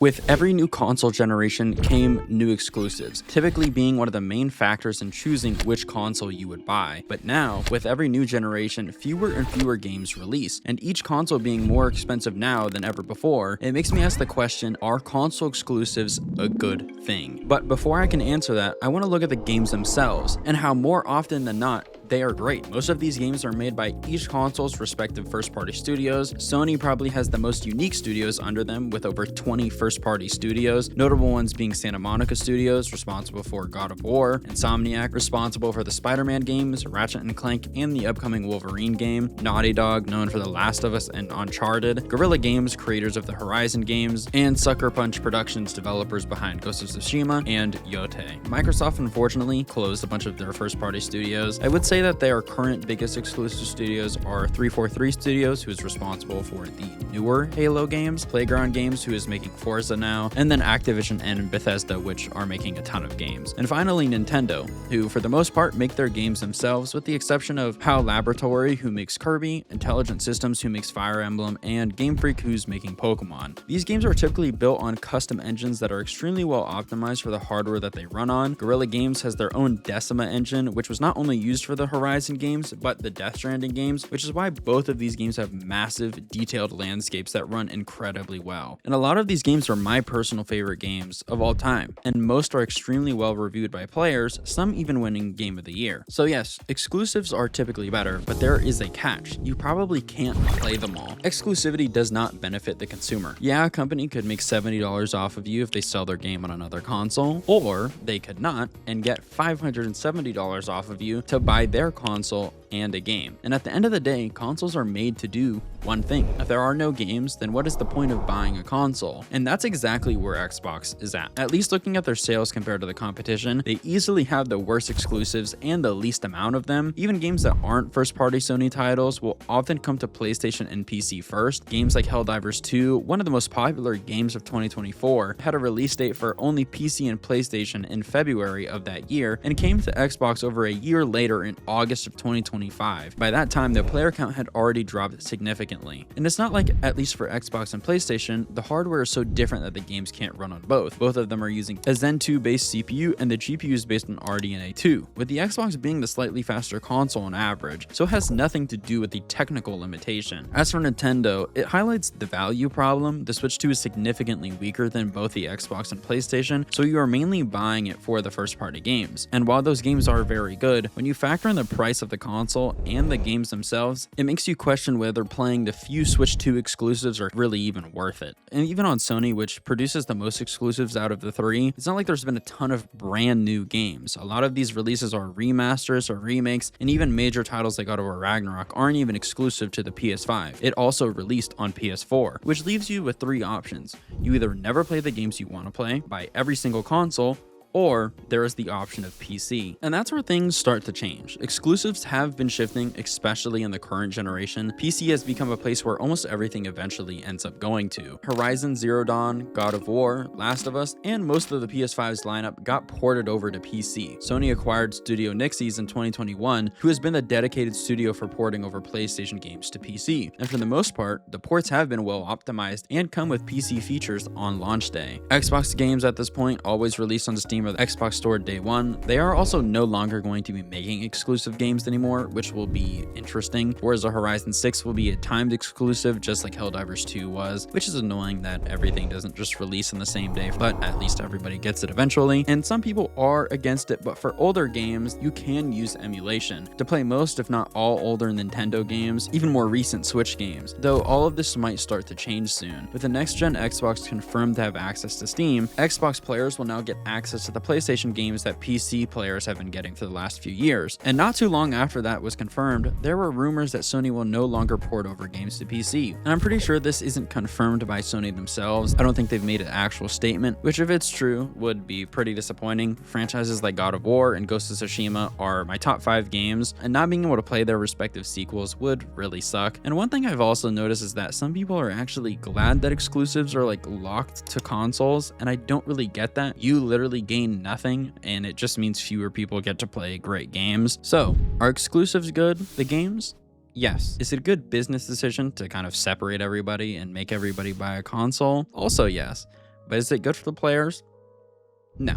With every new console generation came new exclusives, typically being one of the main factors in choosing which console you would buy. But now, with every new generation, fewer and fewer games release, and each console being more expensive now than ever before, it makes me ask the question, are console exclusives a good thing? But before I can answer that, I want to look at the games themselves, and how more often than not, they are great. Most of these games are made by each console's respective first-party studios. Sony probably has the most unique studios under them, with over 20 first-party studios, notable ones being Santa Monica Studios, responsible for God of War, Insomniac, responsible for the Spider-Man games, Ratchet & Clank, and the upcoming Wolverine game, Naughty Dog, known for The Last of Us and Uncharted, Guerrilla Games, creators of the Horizon games, and Sucker Punch Productions, developers behind Ghost of Tsushima and Yote. Microsoft unfortunately closed a bunch of their first-party studios. I would say that their current biggest exclusive studios are 343 Studios, who is responsible for the newer Halo games, Playground Games, who is making Forza now, and then Activision and Bethesda, which are making a ton of games. And finally, Nintendo, who for the most part make their games themselves, with the exception of HAL Laboratory, who makes Kirby, Intelligent Systems, who makes Fire Emblem, and Game Freak, who's making Pokemon. These games are typically built on custom engines that are extremely well optimized for the hardware that they run on. Guerrilla Games has their own Decima engine, which was not only used for the Horizon games, but the Death Stranding games, which is why both of these games have massive, detailed landscapes that run incredibly well. And a lot of these games are my personal favorite games of all time, and most are extremely well reviewed by players, some even winning Game of the Year. So yes, exclusives are typically better, but there is a catch. You probably can't play them all. Exclusivity does not benefit the consumer. Yeah, a company could make $70 off of you if they sell their game on another console, or they could not and get $570 off of you to buy their console and a game. And at the end of the day, consoles are made to do one thing. If there are no games, then what is the point of buying a console? And that's exactly where Xbox is at. At least looking at their sales compared to the competition, they easily have the worst exclusives and the least amount of them. Even games that aren't first-party Sony titles will often come to PlayStation and PC first. Games like Helldivers 2, one of the most popular games of 2024, had a release date for only PC and PlayStation in February of that year, and came to Xbox over a year later in August of 2025. By that time, the player count had already dropped significantly. And it's not like, at least for Xbox and PlayStation, the hardware is so different that the games can't run on both. Both of them are using a Zen 2 based CPU, and the GPU is based on RDNA 2, with the Xbox being the slightly faster console on average, so it has nothing to do with the technical limitation. As for Nintendo, it highlights the value problem. The Switch 2 is significantly weaker than both the Xbox and PlayStation, so you are mainly buying it for the first party games. And while those games are very good, when you factor in the price of the console and the games themselves, it makes you question whether playing the few Switch 2 exclusives are really even worth it. And even on Sony, which produces the most exclusives out of the three, it's not like there's been a ton of brand new games. A lot of these releases are remasters or remakes, and even major titles like God of War Ragnarok aren't even exclusive to the PS5. It also released on PS4, which leaves you with three options. You either never play the games you want to play, buy every single console, or there is the option of PC. And that's where things start to change. Exclusives have been shifting, especially in the current generation. PC has become a place where almost everything eventually ends up going to. Horizon Zero Dawn, God of War, Last of Us, and most of the PS5's lineup got ported over to PC. Sony acquired Studio Nixies in 2021, who has been the dedicated studio for porting over PlayStation games to PC. And for the most part, the ports have been well optimized and come with PC features on launch day. Xbox games at this point always release on Steam or the Xbox Store day one. They are also no longer going to be making exclusive games anymore, which will be interesting. Forza Horizon 6 will be a timed exclusive, just like Helldivers 2 was, which is annoying that everything doesn't just release on the same day, but at least everybody gets it eventually. And some people are against it, but for older games, you can use emulation to play most, if not all, older Nintendo games, even more recent Switch games, though all of this might start to change soon. With the next-gen Xbox confirmed to have access to Steam, Xbox players will now get access to the PlayStation games that PC players have been getting for the last few years. And not too long after that was confirmed, there were rumors that Sony will no longer port over games to PC. And I'm pretty sure this isn't confirmed by Sony themselves. I don't think they've made an actual statement, which if it's true, would be pretty disappointing. Franchises like God of War and Ghost of Tsushima are my top 5 games, and not being able to play their respective sequels would really suck. And one thing I've also noticed is that some people are actually glad that exclusives are like locked to consoles, and I don't really get that. You literally gain nothing, and it just means fewer people get to play great games. So, are exclusives good? The games? Yes. Is it a good business decision to kind of separate everybody and make everybody buy a console? Also yes. But is it good for the players? No.